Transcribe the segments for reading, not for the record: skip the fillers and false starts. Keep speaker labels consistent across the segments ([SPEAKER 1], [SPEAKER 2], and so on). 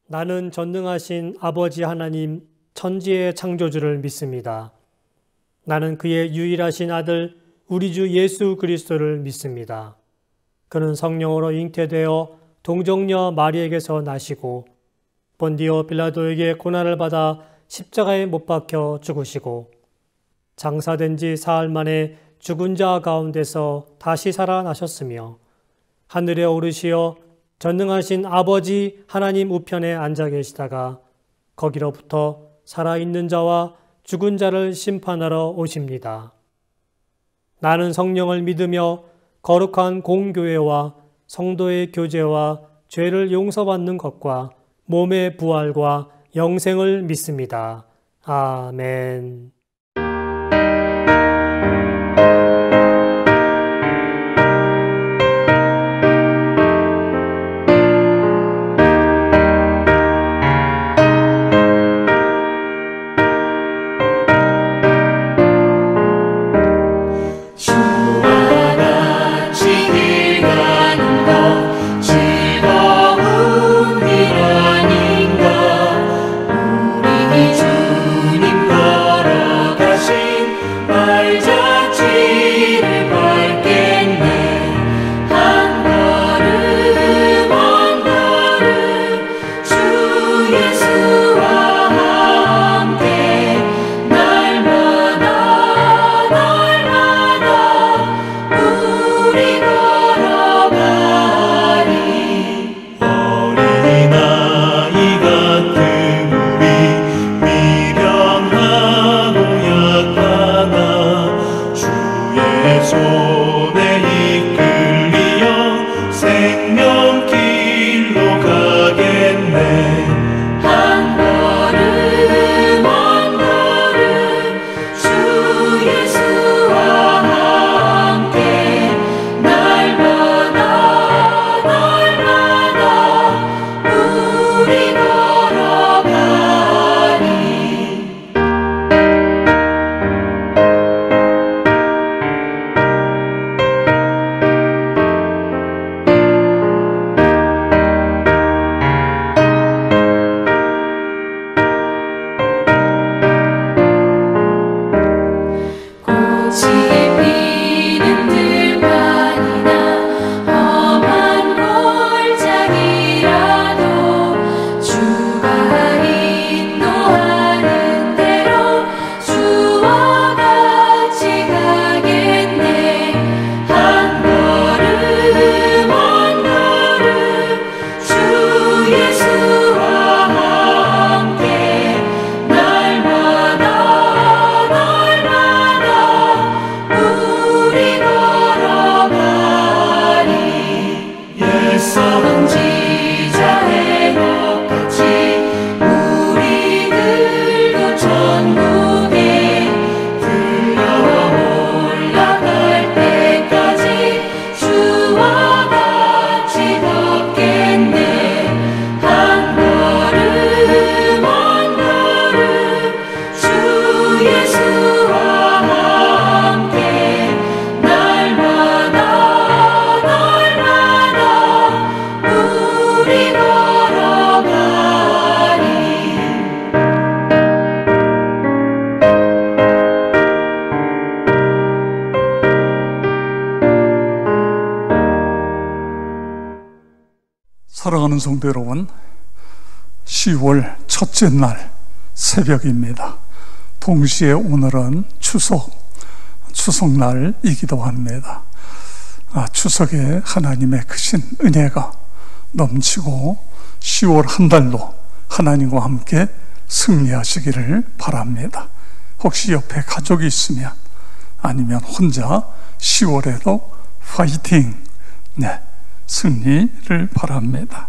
[SPEAKER 1] 나는 전능하신 아버지 하나님 천지의 창조주를 믿습니다. 나는 그의 유일하신 아들 우리 주 예수 그리스도를 믿습니다. 그는 성령으로 잉태되어 동정녀 마리에게서 나시고 본디오 빌라도에게 고난을 받아 십자가에 못 박혀 죽으시고 장사된 지 사흘 만에 죽은 자 가운데서 다시 살아나셨으며 하늘에 오르시어 전능하신 아버지 하나님 우편에 앉아 계시다가 거기로부터 살아있는 자와 죽은 자를 심판하러 오십니다. 나는 성령을 믿으며 거룩한 공교회와 성도의 교제와 죄를 용서받는 것과 몸의 부활과 영생을 믿습니다. 아멘.
[SPEAKER 2] 사랑하는 성도 여러분, 10월 첫째 날 새벽입니다. 동시에 오늘은 추석날이기도 합니다. 추석에 하나님의 크신 은혜가 넘치고 10월 한 달도 하나님과 함께 승리하시기를 바랍니다. 혹시 옆에 가족이 있으면 아니면 혼자 10월에도 파이팅! 승리를 바랍니다.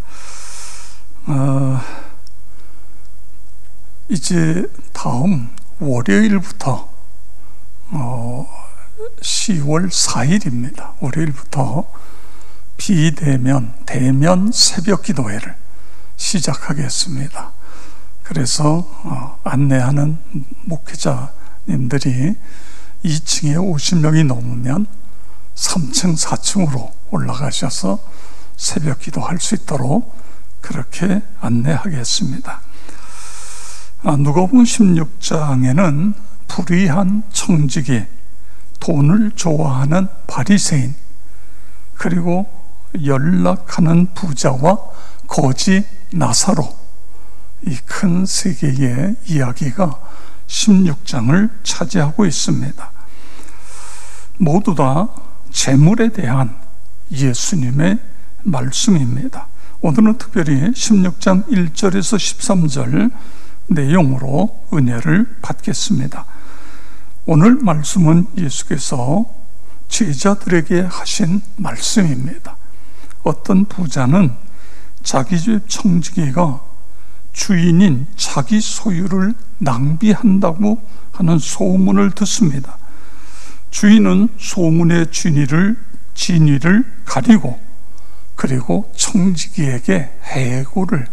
[SPEAKER 2] 이제 다음 월요일부터 10월 4일입니다. 월요일부터 비대면 대면 새벽 기도회를 시작하겠습니다. 그래서 안내하는 목회자님들이 2층에 50명이 넘으면 3층, 4층으로 올라가셔서 새벽 기도할 수 있도록 그렇게 안내하겠습니다. 누가복음 16장에는 불의한 청지기, 돈을 좋아하는 바리새인, 그리고 연락하는 부자와 거지 나사로, 이 큰 세 개의 이야기가 16장을 차지하고 있습니다. 모두 다 재물에 대한 예수님의 말씀입니다. 오늘은 특별히 16장 1절에서 13절 내용으로 은혜를 받겠습니다. 오늘 말씀은 예수께서 제자들에게 하신 말씀입니다. 어떤 부자는 자기 집 청지기가 주인인 자기 소유를 낭비한다고 하는 소문을 듣습니다. 주인은 소문의 진위를 가리고, 그리고 청지기에게 해고를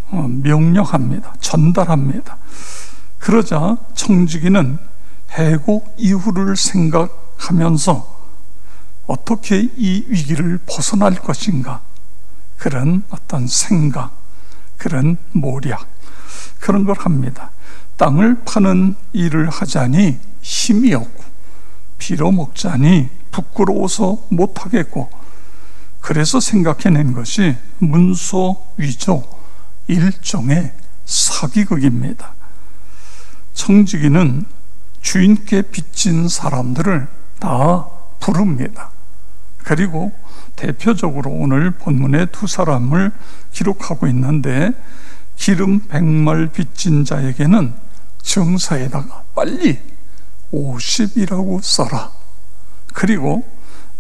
[SPEAKER 2] 명령합니다. 전달합니다. 그러자 청지기는 해고 이후를 생각하면서 어떻게 이 위기를 벗어날 것인가, 그런 어떤 생각, 그런 모략, 그런 걸 합니다. 땅을 파는 일을 하자니 힘이 없고, 빌어먹자니 부끄러워서 못하겠고, 그래서 생각해낸 것이 문서위조, 일종의 사기극입니다. 청지기는 주인께 빚진 사람들을 다 부릅니다. 그리고 대표적으로 오늘 본문에 두 사람을 기록하고 있는데, 기름 100말 빚진 자에게는 정사에다가 빨리 50이라고 써라. 그리고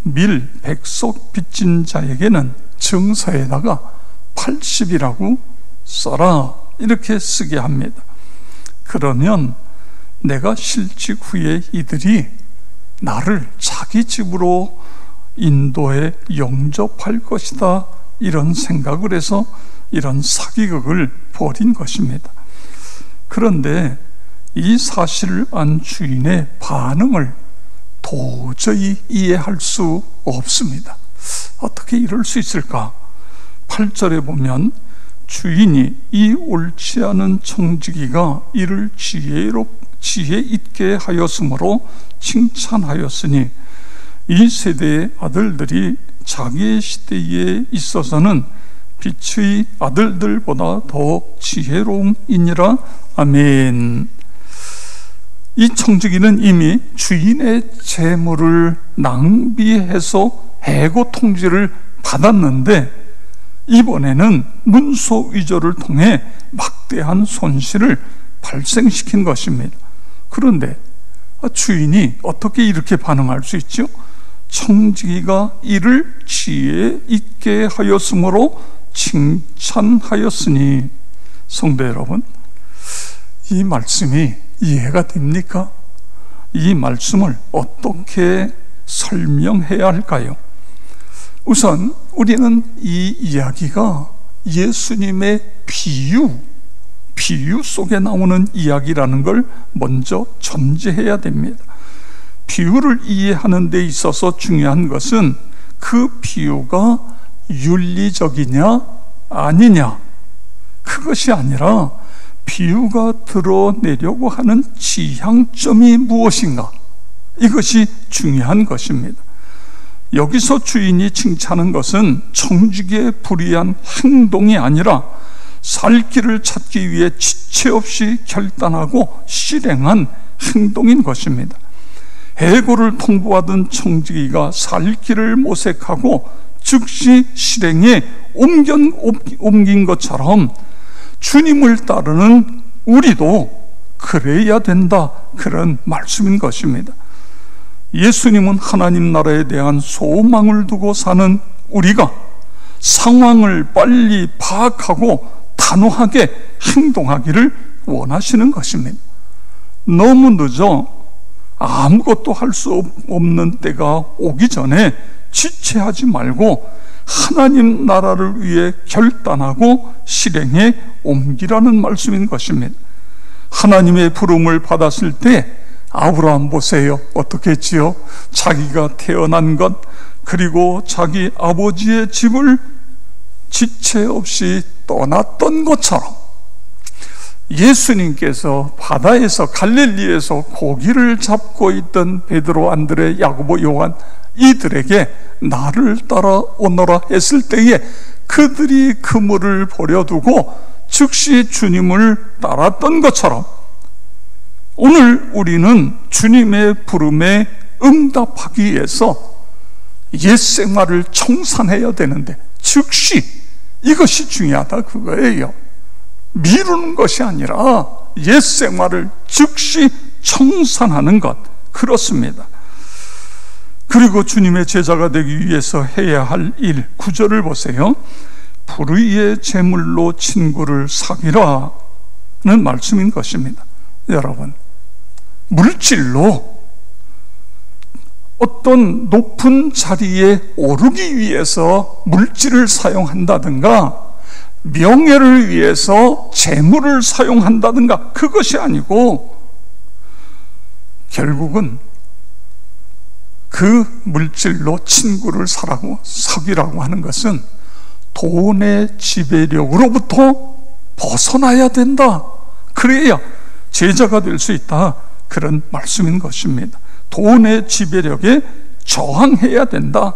[SPEAKER 2] 밀 100석 빚진 자에게는 정사에다가 80이라고 써라. 이렇게 쓰게 합니다. 그러면 내가 실직 후에 이들이 나를 자기 집으로 인도에 영접할 것이다, 이런 생각을 해서 이런 사기극을 벌인 것입니다. 그런데 이 사실을 안 주인의 반응을 도저히 이해할 수 없습니다. 어떻게 이럴 수 있을까? 8절에 보면 주인이 이 옳지 않은 청지기가 이를 지혜 있게 하였으므로 칭찬하였으니, 이 세대의 아들들이 자기의 시대에 있어서는 빛의 아들들보다 더 지혜로움이니라. 아멘. 이 청지기는 이미 주인의 재물을 낭비해서 해고 통지를 받았는데, 이번에는 문서 위조를 통해 막대한 손실을 발생시킨 것입니다. 그런데 주인이 어떻게 이렇게 반응할 수 있죠? 청지기가 이를 지혜 있게 하였으므로 칭찬하였으니. 성도 여러분, 이 말씀이 이해가 됩니까? 이 말씀을 어떻게 설명해야 할까요? 우선 우리는 이 이야기가 예수님의 비유 속에 나오는 이야기라는 걸 먼저 전제해야 됩니다. 비유를 이해하는 데 있어서 중요한 것은 그 비유가 윤리적이냐 아니냐, 그것이 아니라 비유가 드러내려고 하는 지향점이 무엇인가, 이것이 중요한 것입니다. 여기서 주인이 칭찬한 것은 청지기의 불의한 행동이 아니라 살 길을 찾기 위해 지체 없이 결단하고 실행한 행동인 것입니다. 해고를 통보하던 청지기가 살 길을 모색하고 즉시 실행에 옮긴 것처럼 주님을 따르는 우리도 그래야 된다, 그런 말씀인 것입니다. 예수님은 하나님 나라에 대한 소망을 두고 사는 우리가 상황을 빨리 파악하고 단호하게 행동하기를 원하시는 것입니다. 너무 늦어 아무것도 할 수 없는 때가 오기 전에 지체하지 말고 하나님 나라를 위해 결단하고 실행에 옮기라는 말씀인 것입니다. 하나님의 부름을 받았을 때 아브라함 보세요. 어떻게 했지요? 자기가 태어난 것, 그리고 자기 아버지의 집을 지체 없이 떠났던 것처럼 예수님께서 바다에서 갈릴리에서 고기를 잡고 있던 베드로, 안드레, 야고보, 요한 이들에게 나를 따라오너라 했을 때에 그들이 그물을 버려두고 즉시 주님을 따랐던 것처럼 오늘 우리는 주님의 부름에 응답하기 위해서 옛 생활을 청산해야 되는데 즉시 이것이 중요하다 그거예요. 미루는 것이 아니라 옛 생활을 즉시 청산하는 것, 그렇습니다. 그리고 주님의 제자가 되기 위해서 해야 할 일, 9절을 보세요. 불의의 제물로 친구를 사귀라는 말씀인 것입니다. 여러분, 물질로 어떤 높은 자리에 오르기 위해서 물질을 사용한다든가 명예를 위해서 재물을 사용한다든가 그것이 아니고 결국은 그 물질로 친구를 사귀라고 하는 것은 돈의 지배력으로부터 벗어나야 된다. 그래야 제자가 될 수 있다. 그런 말씀인 것입니다. 돈의 지배력에 저항해야 된다.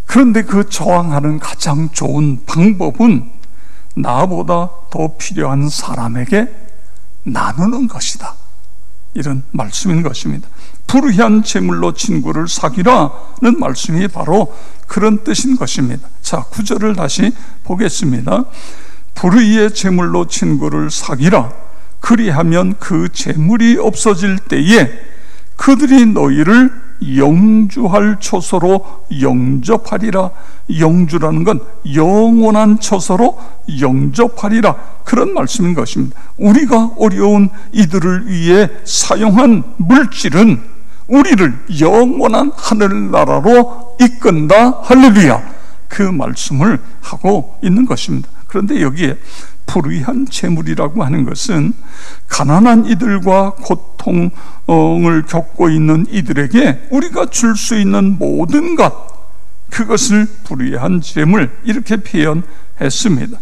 [SPEAKER 2] 그런데 그 저항하는 가장 좋은 방법은 나보다 더 필요한 사람에게 나누는 것이다. 이런 말씀인 것입니다. 불의한 재물로 친구를 사귀라는 말씀이 바로 그런 뜻인 것입니다. 자, 9절을 다시 보겠습니다. 불의의 재물로 친구를 사귀라. 그리하면 그 재물이 없어질 때에 그들이 너희를 영주할 처소로 영접하리라. 영주라는 건 영원한 처소로 영접하리라. 그런 말씀인 것입니다. 우리가 어려운 이들을 위해 사용한 물질은 우리를 영원한 하늘나라로 이끈다. 할렐루야. 그 말씀을 하고 있는 것입니다. 그런데 여기에 불의한 재물이라고 하는 것은 가난한 이들과 고통을 겪고 있는 이들에게 우리가 줄 수 있는 모든 것, 그것을 불의한 재물 이렇게 표현했습니다.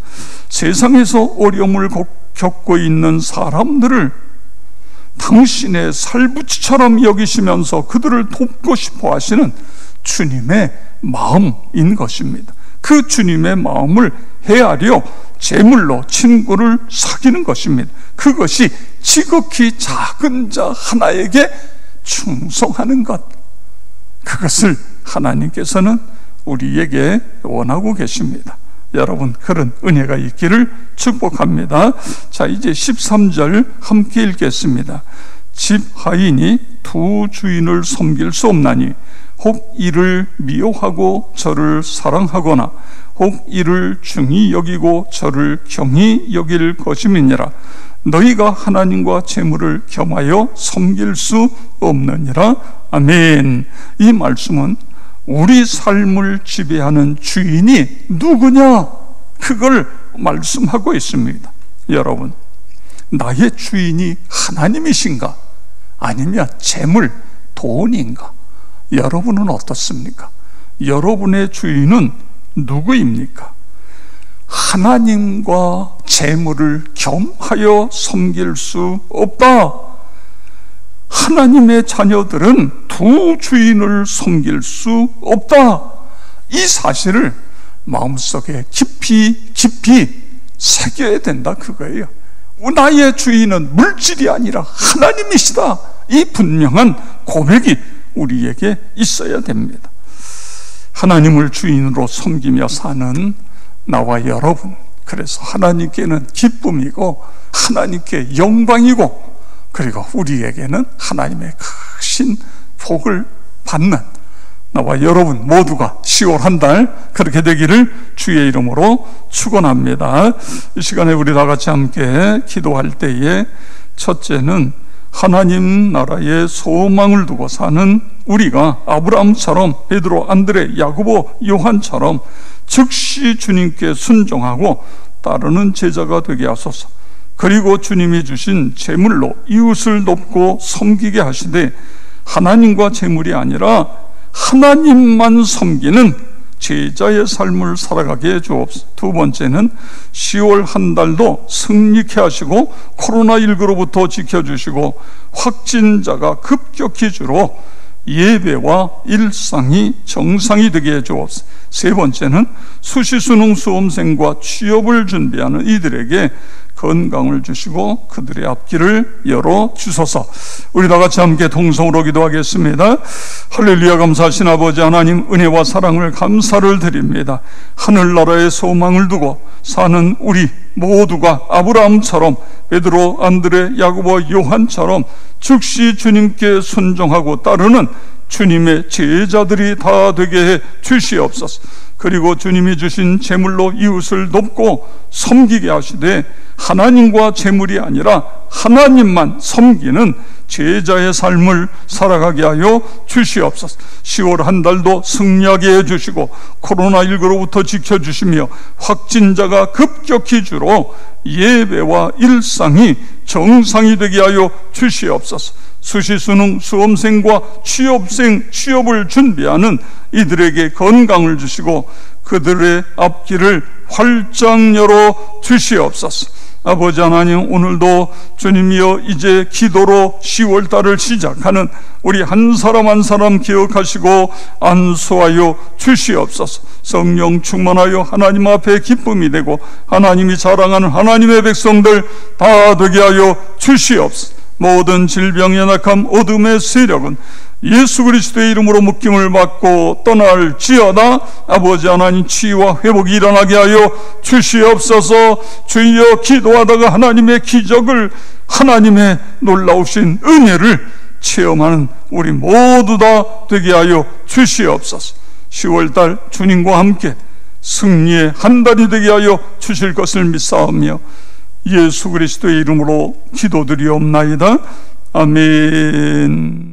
[SPEAKER 2] 세상에서 어려움을 겪고 있는 사람들을 당신의 살부치처럼 여기시면서 그들을 돕고 싶어 하시는 주님의 마음인 것입니다. 그 주님의 마음을 헤아려 재물로 친구를 사귀는 것입니다. 그것이 지극히 작은 자 하나에게 충성하는 것, 그것을 하나님께서는 우리에게 원하고 계십니다. 여러분, 그런 은혜가 있기를 축복합니다. 자, 이제 13절 함께 읽겠습니다. 집 하인이 두 주인을 섬길 수 없나니 혹 이를 미워하고 저를 사랑하거나 혹 이를 중히 여기고 저를 경히 여길 것임이니라. 너희가 하나님과 재물을 겸하여 섬길 수 없느니라. 아멘. 이 말씀은 우리 삶을 지배하는 주인이 누구냐, 그걸 말씀하고 있습니다. 여러분, 나의 주인이 하나님이신가 아니면 재물, 돈인가? 여러분은 어떻습니까? 여러분의 주인은 누구입니까? 하나님과 재물을 겸하여 섬길 수 없다. 하나님의 자녀들은 두 주인을 섬길 수 없다. 이 사실을 마음속에 깊이 새겨야 된다 그거예요. 나의 주인은 물질이 아니라 하나님이시다. 이 분명한 고백이 우리에게 있어야 됩니다. 하나님을 주인으로 섬기며 사는 나와 여러분, 그래서 하나님께는 기쁨이고 하나님께 영광이고, 그리고 우리에게는 하나님의 크신 복을 받는 나와 여러분 모두가 10월 한 달 그렇게 되기를 주의 이름으로 축원합니다. 이 시간에 우리 다 같이 함께 기도할 때에, 첫째는 하나님 나라의 소망을 두고 사는 우리가 아브라함처럼, 베드로, 안드레, 야고보, 요한처럼 즉시 주님께 순종하고 따르는 제자가 되게 하소서. 그리고 주님이 주신 재물로 이웃을 돕고 섬기게 하시되, 하나님과 재물이 아니라 하나님만 섬기는 제자의 삶을 살아가게 해 주옵소서. 두 번째는 10월 한 달도 승리케 하시고 코로나19로부터 지켜주시고 확진자가 급격히 줄어 예배와 일상이 정상이 되게 해 주옵소서. 세 번째는 수시수능 수험생과 취업을 준비하는 이들에게 건강을 주시고 그들의 앞길을 열어주소서. 우리 다같이 함께 동성으로 기도하겠습니다. 할렐루야. 감사하신 아버지 하나님, 은혜와 사랑을 감사를 드립니다. 하늘나라의 소망을 두고 사는 우리 모두가 아브라함처럼, 베드로, 안드레, 야고보, 요한처럼 즉시 주님께 순종하고 따르는 주님의 제자들이 다 되게 해 주시옵소서. 그리고 주님이 주신 재물로 이웃을 돕고 섬기게 하시되 하나님과 재물이 아니라 하나님만 섬기는 제자의 삶을 살아가게 하여 주시옵소서. 10월 한 달도 승리하게 해주시고 코로나19로부터 지켜주시며 확진자가 급격히 줄어 예배와 일상이 정상이 되게 하여 주시옵소서. 수시수능 수험생과 취업생 취업을 준비하는 이들에게 건강을 주시고 그들의 앞길을 활짝 열어 주시옵소서. 아버지 하나님, 오늘도 주님이여 이제 기도로 10월달을 시작하는 우리 한 사람 한 사람 기억하시고 안수하여 주시옵소서. 성령 충만하여 하나님 앞에 기쁨이 되고 하나님이 자랑하는 하나님의 백성들 다 되게 하여 주시옵소서. 모든 질병, 연약함, 어둠의 세력은 예수 그리스도의 이름으로 묶임을 받고 떠날지어다. 아버지 하나님, 치유와 회복이 일어나게 하여 주시옵소서. 주여, 기도하다가 하나님의 기적을, 하나님의 놀라우신 은혜를 체험하는 우리 모두 다 되게 하여 주시옵소서. 10월달 주님과 함께 승리의 한 달이 되게 하여 주실 것을 믿사오며 예수 그리스도의 이름으로 기도드리옵나이다. 아멘.